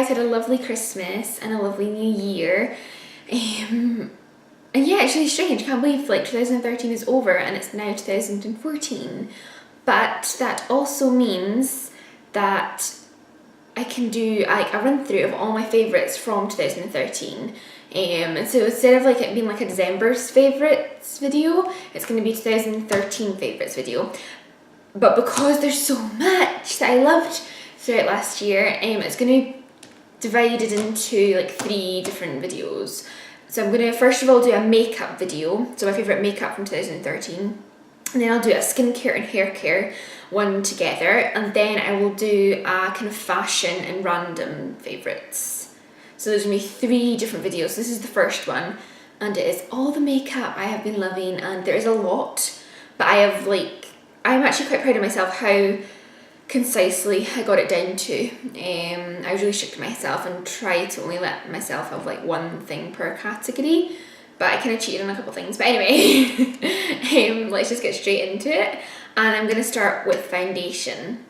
had a lovely Christmas and a lovely New Year. And yeah, it's really strange. I can't believe like 2013 is over and it's now 2014. But that also means that I can do like a run through of all my favourites from 2013. And so instead of like it being like a December's favourites video, it's going to be 2013 favourites video. But because there's so much that I loved throughout last year, it's going to be divided into like 3 different videos. So I'm going to first of all do a makeup video, so my favourite makeup from 2013. And then I'll do a skincare and hair care one together, and then I will do a kind of fashion and random favourites. So there's going to be 3 different videos. This is the first one, and it is all the makeup I have been loving, and there is a lot, but I'm actually quite proud of myself how concisely I got it down to. I was really strict to myself and tried to only let myself have like one thing per category, but I kind of cheated on a couple things. But anyway, let's just get straight into it. And I'm going to start with foundation,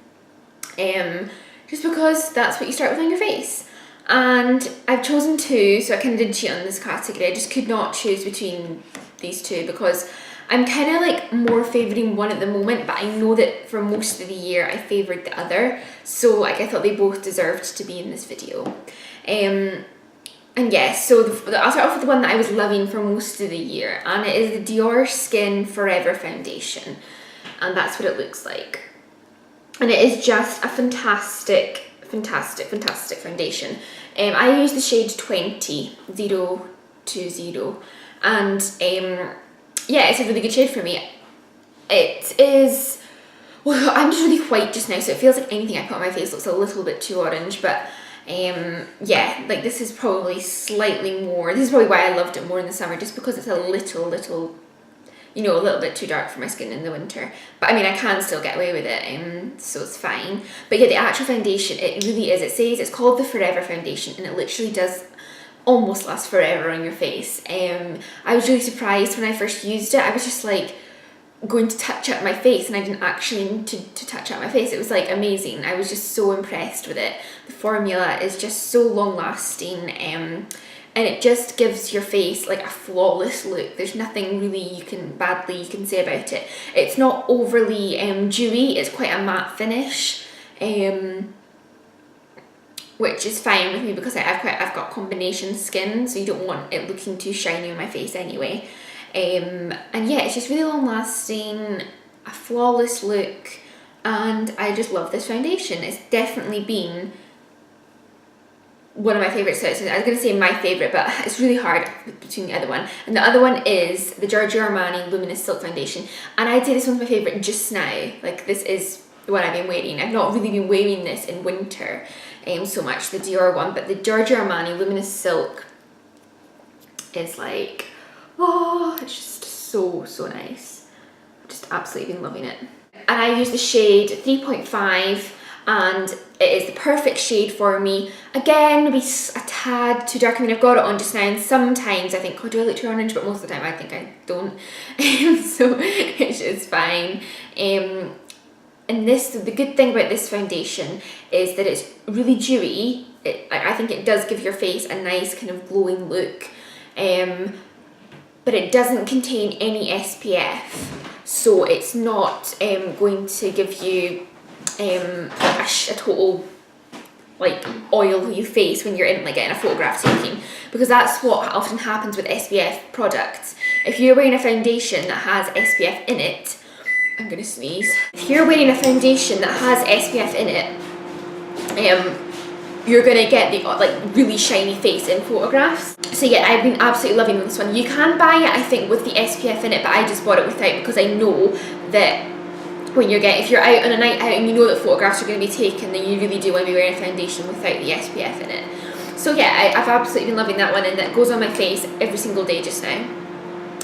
just because that's what you start with on your face. And I've chosen 2, so I kind of did cheat on this category. I just could not choose between these 2 because I'm kind of like more favouring one at the moment, but I know that for most of the year I favoured the other. So like I thought they both deserved to be in this video. And yes, so I'll start off with the one that I was loving for most of the year, and it is the Dior Skin Forever Foundation. And that's what it looks like. And it is just a fantastic foundation. I use the shade 20, 020, and yeah, it's a really good shade for me. It is, well, I'm just really white just now, so it feels like anything I put on my face looks a little bit too orange, but yeah, like this is probably slightly more, this is probably why I loved it more in the summer, just because it's a little, you know, a little bit too dark for my skin in the winter. But I mean, I can still get away with it, so it's fine. But yeah, the actual foundation, it really is, it says it's called the Forever Foundation, and it literally does almost last forever on your face. I was really surprised when I first used it. I was just like going to touch up my face, and I didn't actually need to touch up my face. It was like amazing. I was just so impressed with it. The formula is just so long lasting, and it just gives your face like a flawless look. There's nothing really you can say about it. It's not overly dewy, it's quite a matte finish, which is fine with me because I've got combination skin, so you don't want it looking too shiny on my face anyway. And yeah, it's just really long lasting, a flawless look, and I just love this foundation. It's definitely been one of my favourites. I was going to say my favourite, but it's really hard between the other one. And the other one is the Giorgio Armani Luminous Silk Foundation, and I'd say this one's my favourite just now. Like, this is the one I've been wearing. I've not really been wearing this in winter so much, the Dior one, but the Giorgio Armani Luminous Silk is like, oh, it's just so nice. I've just absolutely been loving it. And I use the shade 3.5, and it is the perfect shade for me. Again, maybe a tad too dark. I mean, I've got it on just now, and sometimes I think, oh, do I look too orange? But most of the time I think I don't. So it's fine. And the good thing about this foundation is that it's really dewy. I think it does give your face a nice kind of glowing look. But it doesn't contain any SPF. So it's not going to give you a total like oily face when you're getting a photograph taking, because that's what often happens with SPF products. If you're wearing a foundation that has SPF in it, I'm gonna sneeze. If you're wearing a foundation that has SPF in it, you're gonna get the really shiny face in photographs. So yeah, I've been absolutely loving this one. You can buy it, I think, with the SPF in it, but I just bought it without, because I know that if you're out on a night out and you know that photographs are going to be taken, then you really do want to be wearing a foundation without the SPF in it. So yeah, I've absolutely been loving that one, and that goes on my face every single day just now.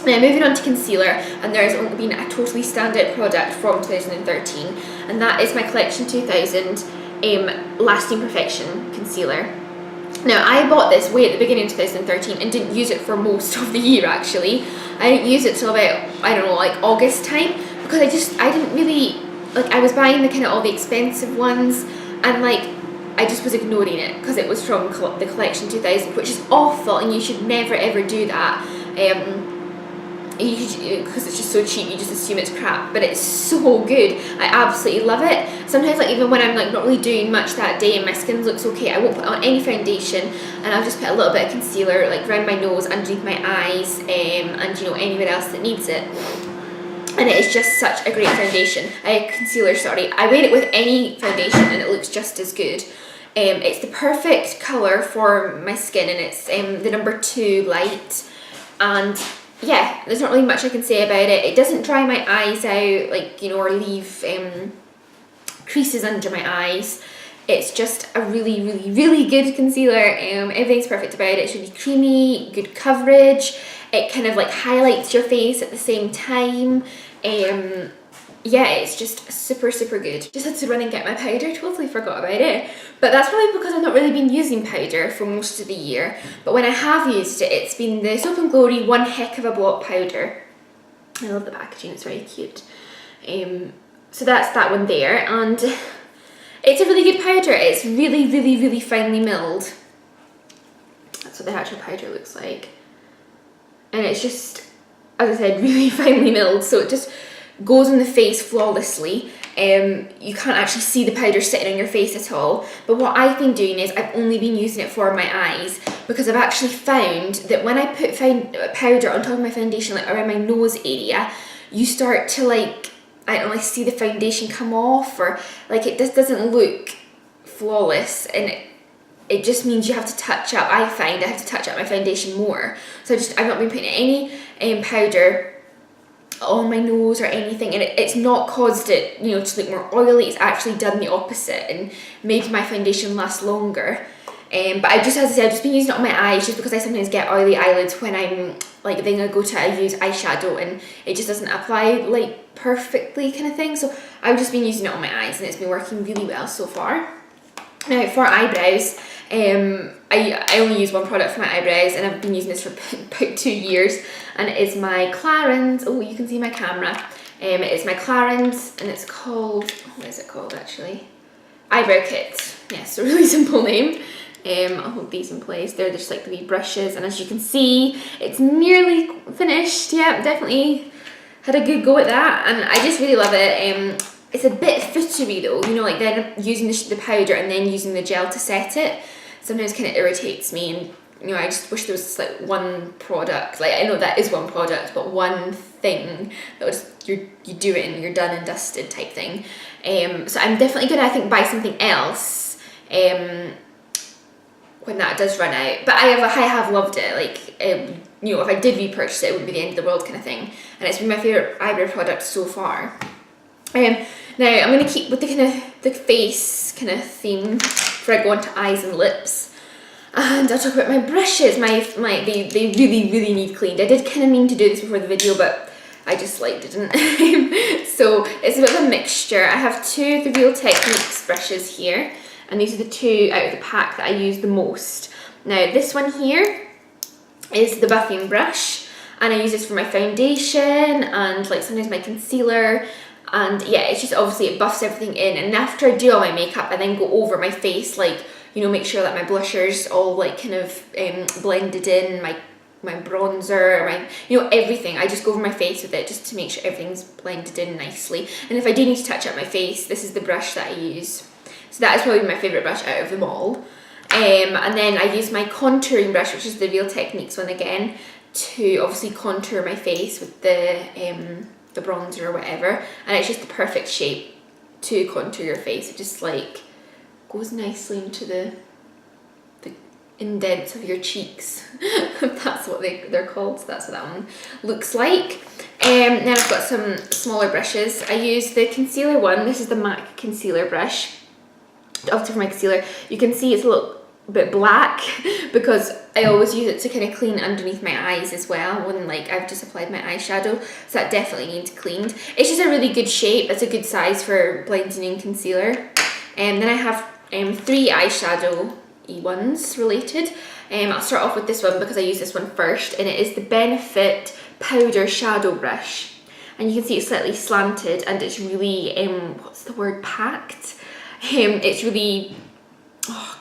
Now moving on to concealer, and there has only been a totally standout product from 2013, and that is my Collection 2000 Lasting Perfection Concealer. Now, I bought this way at the beginning of 2013 and didn't use it for most of the year actually. I didn't use it till about, I don't know, like August time, because I didn't really, I was buying the kind of all the expensive ones, and I just was ignoring it because it was from the collection 2000, which is awful, and you should never ever do that. Because it's just so cheap, you just assume it's crap, but it's so good. I absolutely love it. Sometimes, like, even when I'm like not really doing much that day and my skin looks okay, I won't put on any foundation, and I'll just put a little bit of concealer like around my nose, underneath my eyes, and you know, anywhere else that needs it. And it is just such a great foundation. Concealer, sorry. I wear it with any foundation and it looks just as good. It's the perfect colour for my skin, and it's the number 2 light, and yeah, there's not really much I can say about it. It doesn't dry my eyes out, like, you know, or leave creases under my eyes. It's just a really, really, really good concealer. Everything's perfect about it. It's really creamy, good coverage. It kind of like highlights your face at the same time. Yeah, it's just super, super good. Just had to run and get my powder, totally forgot about it. But that's probably because I've not really been using powder for most of the year. But when I have used it, it's been the Soap & Glory One Heck of a Blot powder. I love the packaging, it's very cute. So that's that one there, and it's a really good powder. It's really, really, really finely milled. That's what the actual powder looks like. And it's just, as I said, really finely milled, so it just goes on the face flawlessly. You can't actually see the powder sitting on your face at all. But what I've been doing is I've only been using it for my eyes, because I've actually found that when I put powder on top of my foundation, like around my nose area, you start to, like, I don't know, like, see the foundation come off, or like it just doesn't look flawless, and it just means you have to touch up. I find I have to touch up my foundation more. So I've not been putting any powder on my nose or anything, and it's not caused it, you know, to look more oily. It's actually done the opposite and made my foundation last longer. But I just, as I said, I've just been using it on my eyes, just because I sometimes get oily eyelids when I'm like, then I use eyeshadow and it just doesn't apply like perfectly, kind of thing. So I've just been using it on my eyes, and it's been working really well so far. Now for eyebrows, I only use one product for my eyebrows, and I've been using this for about 2 years, and it is my Clarins, oh, you can see my camera, it is my Clarins, and it's called, what is it called actually? Eyebrow Kit. Yes, a really simple name. I'll hold these in place. They're just like the wee brushes, and as you can see, it's nearly finished. Yeah, definitely had a good go at that, and I just really love it. It's a bit footery though, you know, like then using the powder and then using the gel to set it sometimes kind of irritates me, and you know, I just wish there was like one product, like I know that is one product, but one thing that was you do it and you're done and dusted type thing. So I'm definitely gonna, I think, buy something else when that does run out. But I have loved it. Like you know, if I did repurchase it, it wouldn't be the end of the world kind of thing, and it's been my favourite eyebrow product so far. Now I'm going to keep with the kind of the face kind of theme before I go on to eyes and lips, and I'll talk about my brushes. They really, really need cleaned. I did kind of mean to do this before the video, but I just like didn't. So it's a bit of a mixture. I have 2 The Real Techniques brushes here, and these are the 2 out of the pack that I use the most. Now this one here is the buffing brush, and I use this for my foundation and like sometimes my concealer. And yeah, it's just, obviously it buffs everything in, and after I do all my makeup, I then go over my face, like, you know, make sure that my blusher's all like kind of blended in, my bronzer, my, you know, everything. I just go over my face with it just to make sure everything's blended in nicely. And if I do need to touch up my face, this is the brush that I use. So that is probably my favourite brush out of them all. And then I use my contouring brush, which is the Real Techniques one again, to obviously contour my face with the bronzer or whatever, and it's just the perfect shape to contour your face. It just like goes nicely into the indents of your cheeks. That's what they're called. So that's what that one looks like. Then I've got some smaller brushes. I use the concealer one. This is the MAC concealer brush. Obviously for my concealer, you can see it's a little bit black because I always use it to kind of clean underneath my eyes as well when like I've just applied my eyeshadow, so that definitely needs cleaned. It's just a really good shape. It's a good size for blending in concealer. And then I have 3 eyeshadow ones related. I'll start off with this one because I use this one first, and it is the Benefit Powder Shadow Brush, and you can see it's slightly slanted, and it's really what's the word, packed. It's really,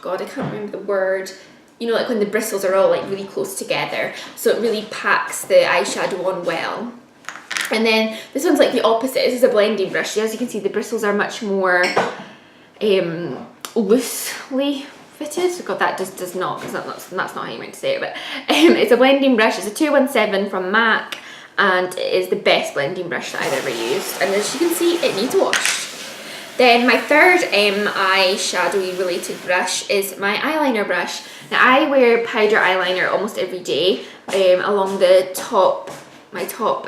god, I can't remember the word. You know, like when the bristles are all like really close together, so it really packs the eyeshadow on well. And then this one's like the opposite. This is a blending brush. As you can see, the bristles are much more loosely fitted. So God, that just does not, that's not how you meant to say it, but it's a blending brush. It's a 217 from MAC, and it is the best blending brush that I've ever used. And as you can see, it needs washed. Then my third eyeshadowy related brush is my eyeliner brush. Now I wear powder eyeliner almost every day along the top, my top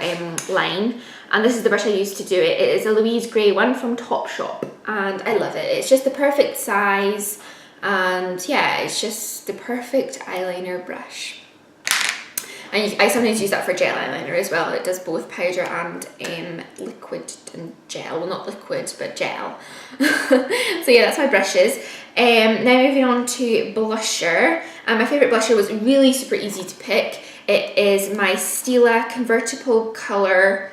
line, and this is the brush I use to do it. It is a Louise grey one from Topshop, and I love it. It's just the perfect size, and yeah, it's just the perfect eyeliner brush. And I sometimes use that for gel eyeliner as well. It does both powder and liquid and gel. Well, not liquid, but gel. So yeah, that's my brushes. Now moving on to blusher. My favourite blusher was really super easy to pick. It is my Stila Convertible Colour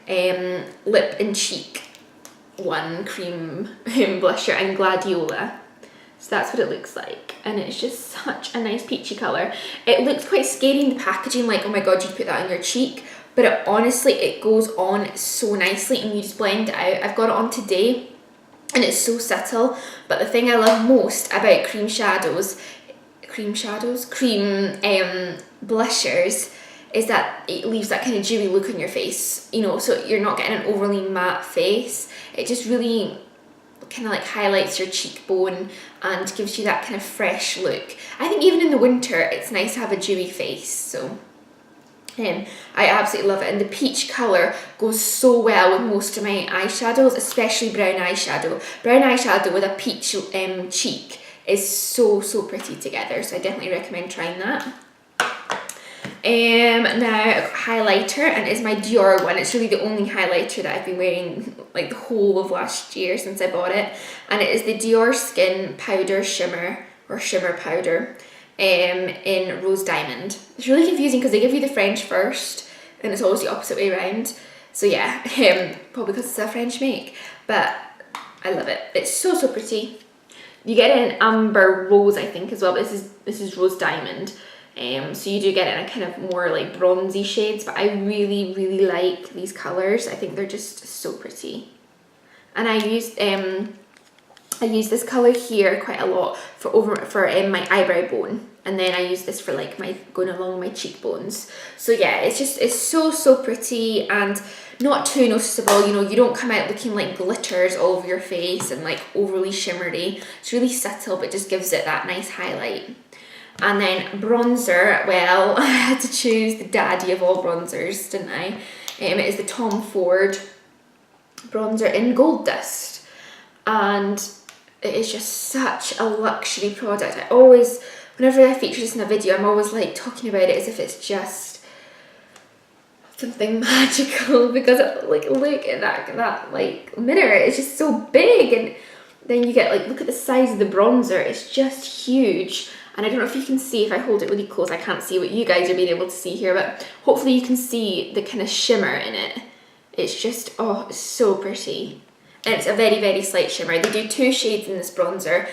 Lip and Cheek one cream blusher in Gladiola. So that's what it looks like, and it's just such a nice peachy colour. It looks quite scary in the packaging, like, oh my god, you'd put that on your cheek, but it, honestly, it goes on so nicely and you just blend it out. I've got it on today and it's so subtle, but the thing I love most about cream blushers is that it leaves that kind of dewy look on your face, you know, so you're not getting an overly matte face. It just really kind of like highlights your cheekbone and gives you that kind of fresh look. I think even in the winter it's nice to have a dewy face, so I absolutely love it. And the peach colour goes so well with most of my eyeshadows, especially brown eyeshadow. Brown eyeshadow with a peach cheek is so pretty together, so I definitely recommend trying that. Now highlighter, and it's my Dior one. It's really the only highlighter that I've been wearing like the whole of last year since I bought it, and it is the Dior Skin Powder Shimmer, or Shimmer Powder, in Rose Diamond. It's really confusing because they give you the French first and it's always the opposite way around, so yeah, probably because it's a French make, but I love it. It's so pretty. You get it in amber rose, I think, as well, but this is Rose Diamond. So you do get it in a kind of more like bronzy shades, but I really like these colours. I think they're just so pretty. And I use this colour here quite a lot for my eyebrow bone, and then I use this for like my going along my cheekbones. So yeah, it's so pretty and not too noticeable. You know, you don't come out looking like glitters all over your face and like overly shimmery. It's really subtle, but just gives it that nice highlight. And then bronzer, well, I had to choose the daddy of all bronzers, didn't I? It is the Tom Ford bronzer in Gold Dust, and it is just such a luxury product. I always, whenever I feature this in a video, I'm always like talking about it as if it's just something magical, because like look at that like mirror, it's just so big, and then you get like, look at the size of the bronzer, it's just huge. And I don't know if you can see, if I hold it really close, I can't see what you guys are being able to see here, but hopefully you can see the kind of shimmer in it. It's just, oh, it's so pretty. And it's a very slight shimmer. They do 2 shades in this bronzer,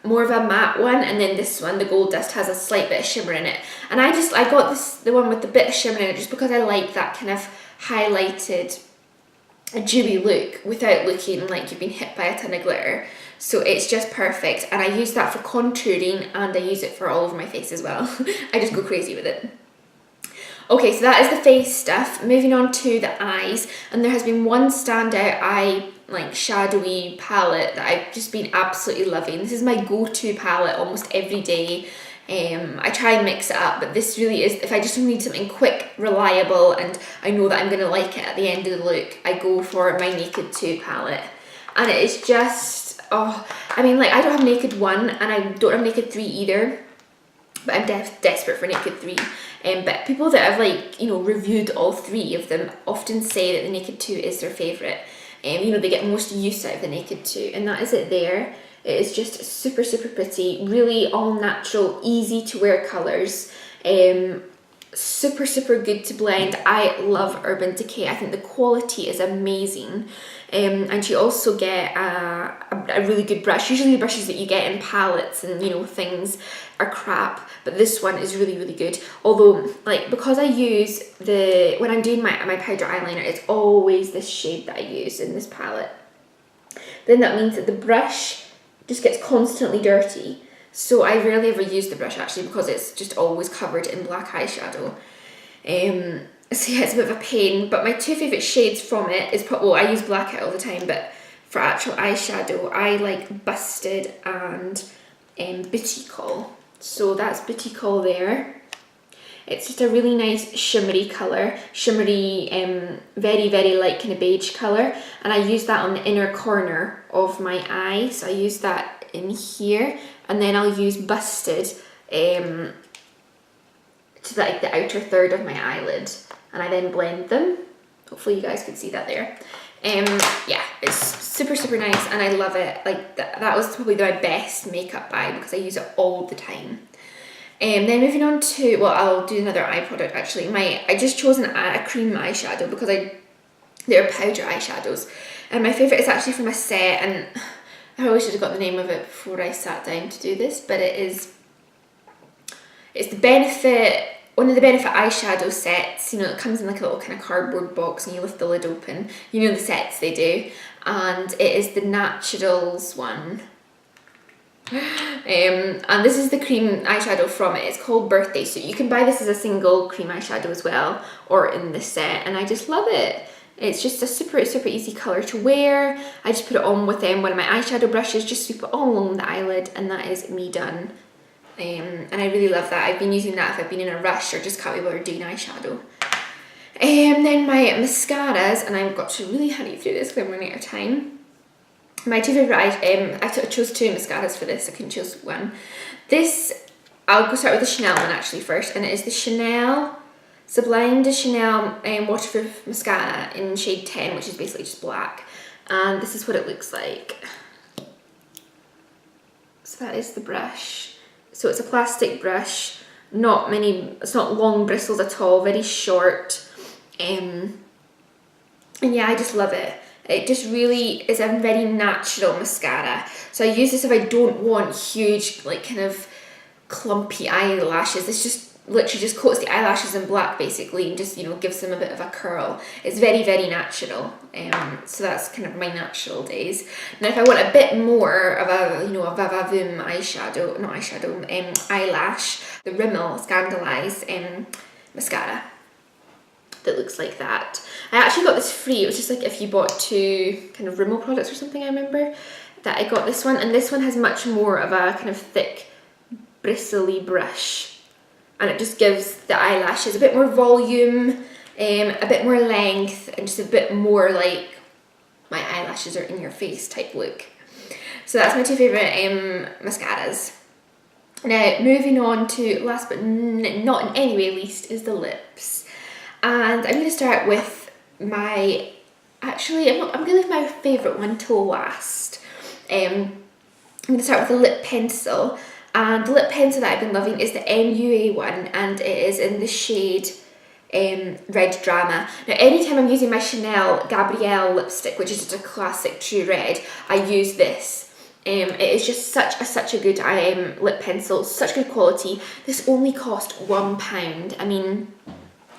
more of a matte one, and then this one, the Gold Dust, has a slight bit of shimmer in it. And I got the one with the bit of shimmer in it just because I like that kind of highlighted, a dewy look without looking like you've been hit by a ton of glitter. So it's just perfect, and I use that for contouring, and I use it for all over my face as well. I just go crazy with it. Okay, so that is the face stuff. Moving on to the eyes, and there has been one standout eye like shadowy palette that I've just been absolutely loving. This is my go-to palette almost every day. I try and mix it up, but this really is, if I just need something quick, reliable, and I know that I'm going to like it at the end of the look, I go for my Naked 2 palette. And it is just, oh, I mean, like, I don't have Naked 1 and I don't have Naked 3 either, but I'm desperate for Naked 3. But people that have, like, you know, reviewed all 3 of them often say that the Naked 2 is their favourite. You know, they get most use out of the Naked 2, and that is it there. It is just super pretty, really all natural, easy to wear colours. super, super good to blend. I love Urban Decay. I think the quality is amazing. And you also get a really good brush. Usually the brushes that you get in palettes and, you know, things are crap, but this one is really, really good. Although, like, because I use when I'm doing my powder eyeliner, it's always this shade that I use in this palette. Then that means that the brush just gets constantly dirty. So I rarely ever use the brush actually, because it's just always covered in black eyeshadow. So yeah, it's a bit of a pain, but my two favourite shades from it is probably, well, I use blackout all the time, but for actual eyeshadow, I like Busted and Booty Call. So that's Booty Call there. It's just a really nice shimmery colour, shimmery, very, very light kind of beige colour, and I use that on the inner corner of my eye, so I use that in here, and then I'll use Busted to like the outer third of my eyelid, and I then blend them. Hopefully you guys can see that there. Yeah, it's super, super nice, and I love it. Like that was probably my best makeup buy because I use it all the time. Then moving on to, well, I'll do another eye product actually. I just chose a cream eyeshadow because they're powder eyeshadows, and my favourite is actually from a set, and I probably should have got the name of it before I sat down to do this, but it's the Benefit, one of the Benefit eyeshadow sets. You know, it comes in like a little kind of cardboard box and you lift the lid open. You know the sets they do, and it is the Naturals one. And this is the cream eyeshadow from it. It's called Birthday, so you can buy this as a single cream eyeshadow as well, or in this set, and I just love it. It's just a super, super easy colour to wear. I just put it on with one of my eyeshadow brushes, just sweep it all along the eyelid, and that is me done. And I really love that. I've been using that if I've been in a rush or just can't be bothered doing eyeshadow. Then my mascaras, and I've got to really hurry through this because I'm running out of time. My two favourite, I chose two mascaras for this, I couldn't choose one. This, I'll go start with the Chanel one actually first, and it is the Chanel Sublime de Chanel Waterproof Mascara in shade 10, which is basically just black. And this is what it looks like. So that is the brush. So it's a plastic brush, it's not long bristles at all, very short. And yeah, I just love it. It just really is a very natural mascara. So I use this if I don't want huge, like kind of clumpy eyelashes. This just literally just coats the eyelashes in black basically, and just, you know, gives them a bit of a curl. It's very, very natural. So that's kind of my natural days. Now if I want a bit more of a, you know, a Vavavoom eyeshadow, not eyeshadow, eyelash, the Rimmel Scandeleyes mascara that looks like that. I actually got this free. It was just like if you bought two kind of Rimmel products or something, I remember that I got this one, and this one has much more of a kind of thick bristly brush, and it just gives the eyelashes a bit more volume, a bit more length, and just a bit more like my eyelashes are in your face type look. So that's my two favourite mascaras. Now moving on to, last but not in any way least, is the lips. And I'm going to start with my, actually I'm going to leave my favourite one till last. I'm going to start with the lip pencil, and the lip pencil that I've been loving is the MUA one, and it is in the shade Red Drama. Now anytime I'm using my Chanel Gabrielle lipstick, which is just a classic true red, I use this. It is just such a good lip pencil, such good quality. This only cost £1. I mean,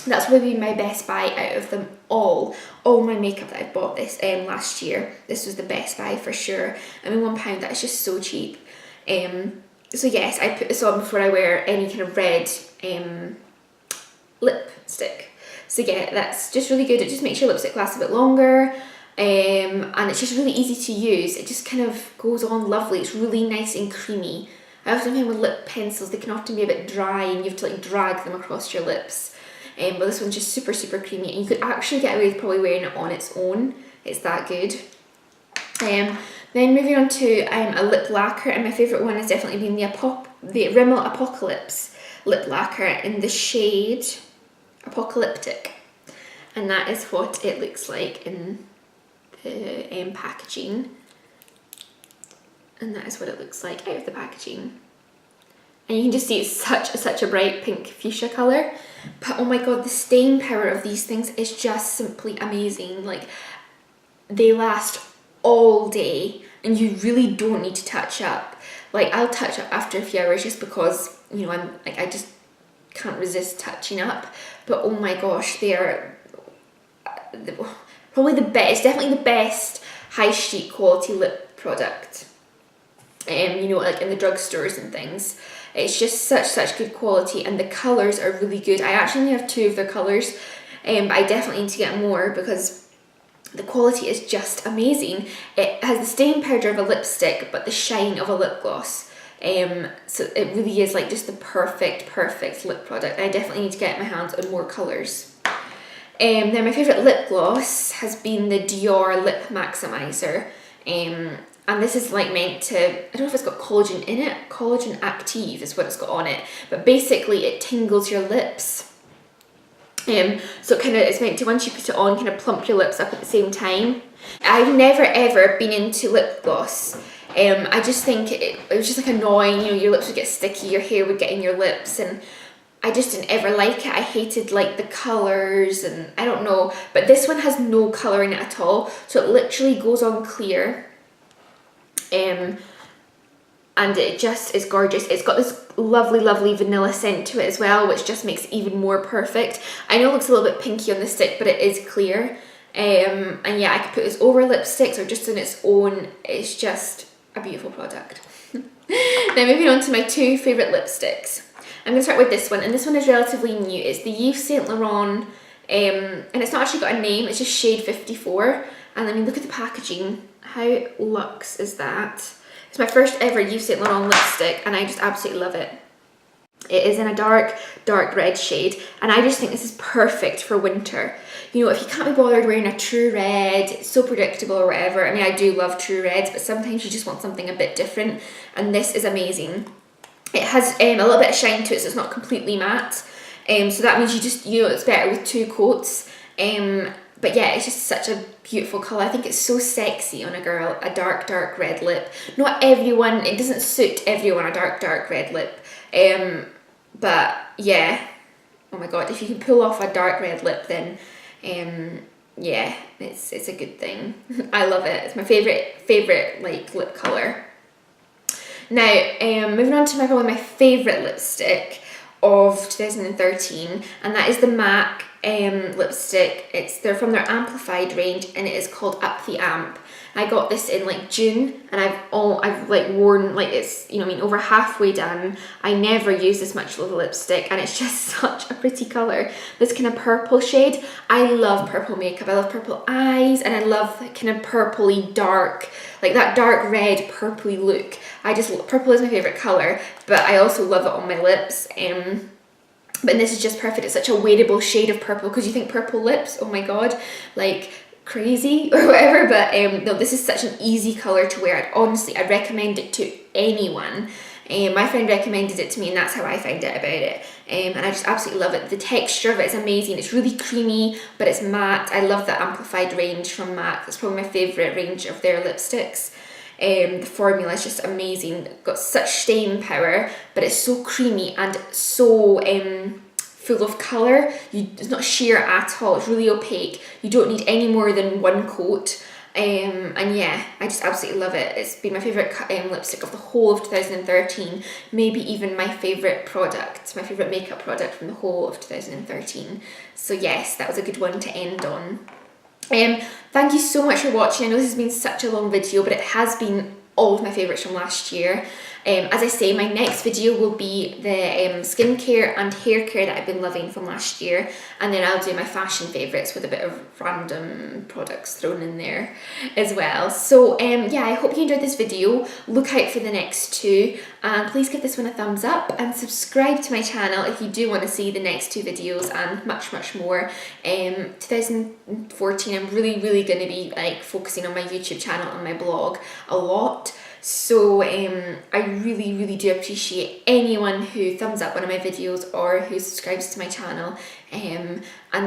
that's probably my best buy out of them all. All my makeup that I bought this last year, this was the best buy for sure. I mean, £1, that is just so cheap. So yes, I put this on before I wear any kind of red lipstick. So yeah, that's just really good. It just makes your lipstick last a bit longer. And it's just really easy to use. It just kind of goes on lovely. It's really nice and creamy. I often find with lip pencils, they can often be a bit dry and you have to like drag them across your lips. But this one's just super, super creamy, and you could actually get away with probably wearing it on its own. It's that good. Then moving on to a lip lacquer, and my favourite one has definitely been the Rimmel Apocolyps lip lacquer in the shade Apocolyptic. And that is what it looks like in the packaging. And that is what it looks like out of the packaging. and you can just see it's such a bright pink fuchsia colour. But oh my god, the staying power of these things is just simply amazing. Like, they last all day and you really don't need to touch up. Like, I'll touch up after a few hours just because, you know, I just can't resist touching up. But oh my gosh, they are probably the best, definitely the best high street quality lip product. You know, like in the drugstores and things. It's just such good quality, and the colours are really good. I actually only have 2 of their colours, but I definitely need to get more because the quality is just amazing. It has the staying powder of a lipstick, but the shine of a lip gloss. So it really is like just the perfect lip product. I definitely need to get my hands on more colours. Then my favourite lip gloss has been the Dior Lip Maximizer. And this is like meant to, I don't know if it's got collagen in it, collagen active is what it's got on it, but basically it tingles your lips. So it kind of, it's meant to, once you put it on, kind of plump your lips up at the same time. I've never ever been into lip gloss. I just think it was just like annoying, you know, your lips would get sticky, your hair would get in your lips, and I just didn't ever like it. I hated like the colours, and I don't know, but this one has no colour in it at all, so it literally goes on clear. And it just is gorgeous. It's got this lovely vanilla scent to it as well, which just makes it even more perfect. I know it looks a little bit pinky on the stick, but it is clear. And yeah, I could put this over lipsticks or just on its own. It's just a beautiful product. Now moving on to my 2 favourite lipsticks. I'm going to start with this one, and this one is relatively new. It's the Yves Saint Laurent, and it's not actually got a name, it's just shade 54. And then you look at the packaging. How luxe is that? It's my first ever Yves Saint Laurent lipstick, and I just absolutely love it. It is in a dark red shade, and I just think this is perfect for winter. You know, if you can't be bothered wearing a true red, it's so predictable or whatever. I mean, I do love true reds, but sometimes you just want something a bit different, and this is amazing. It has a little bit of shine to it, so it's not completely matte. So that means you just, you know, it's better with 2 coats. But yeah, it's just such a beautiful colour. I think it's so sexy on a girl, a dark red lip. Not everyone, it doesn't suit everyone, a dark red lip. But yeah, oh my god, if you can pull off a dark red lip, then yeah, it's a good thing. I love it. It's my favourite like lip colour. Now, moving on to probably my favourite lipstick of 2013, and that is the MAC lipstick. They're from their Amplified range, and it is called Up the Amp. I got this in like June, and I've like worn, like, it's, you know, I mean, over halfway done. I never use this much of a lipstick, and it's just such a pretty colour. This kind of purple shade. I love purple makeup. I love purple eyes, and I love kind of purpley dark, like that dark red purpley look. Purple is my favourite colour, but I also love it on my lips. But this is just perfect. It's such a wearable shade of purple, because you think purple lips, oh my god, like crazy or whatever, but no, this is such an easy colour to wear. I'd recommend it to anyone. My friend recommended it to me, and that's how I found out about it. And I just absolutely love it. The texture of it is amazing. It's really creamy, but it's matte. I love the Amplified range from MAC. That's probably my favourite range of their lipsticks. The formula is just amazing. It's got such staying power, but it's so creamy and so full of colour. It's not sheer at all. It's really opaque. You don't need any more than 1 coat. And yeah, I just absolutely love it. It's been my favourite lipstick of the whole of 2013, maybe even my favourite product, my favourite makeup product from the whole of 2013. So yes, that was a good one to end on. Thank you so much for watching. I know this has been such a long video, but it has been all of my favourites from last year. As I say, my next video will be the skincare and hair care that I've been loving from last year, and then I'll do my fashion favourites with a bit of random products thrown in there as well. So yeah, I hope you enjoyed this video. Look out for the next 2, and please give this one a thumbs up and subscribe to my channel if you do want to see the next 2 videos and much more. 2014, I'm really going to be like focusing on my YouTube channel and my blog a lot. So I really do appreciate anyone who thumbs up one of my videos or who subscribes to my channel. And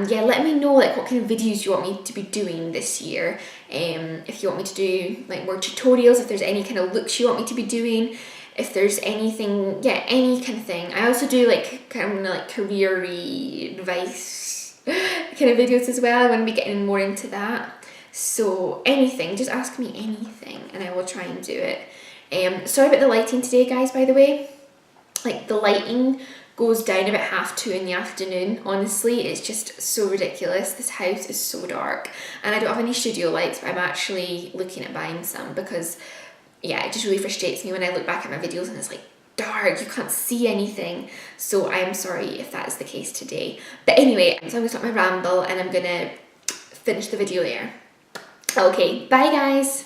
yeah, let me know like what kind of videos you want me to be doing this year. If you want me to do like more tutorials, if there's any kind of looks you want me to be doing. if there's anything, yeah, any kind of thing. I also do like kind of like career-y advice kind of videos as well. I want to be getting more into that. So anything, just ask me anything and I will try and do it. Sorry about the lighting today, guys, by the way. Like, the lighting goes down about 2:30 in the afternoon. Honestly, it's just so ridiculous. This house is so dark and I don't have any studio lights, but I'm actually looking at buying some because, yeah, it just really frustrates me when I look back at my videos and it's like dark, you can't see anything. So I am sorry if that is the case today. But anyway, so I'm gonna stop my ramble and I'm gonna finish the video there. Okay, bye guys.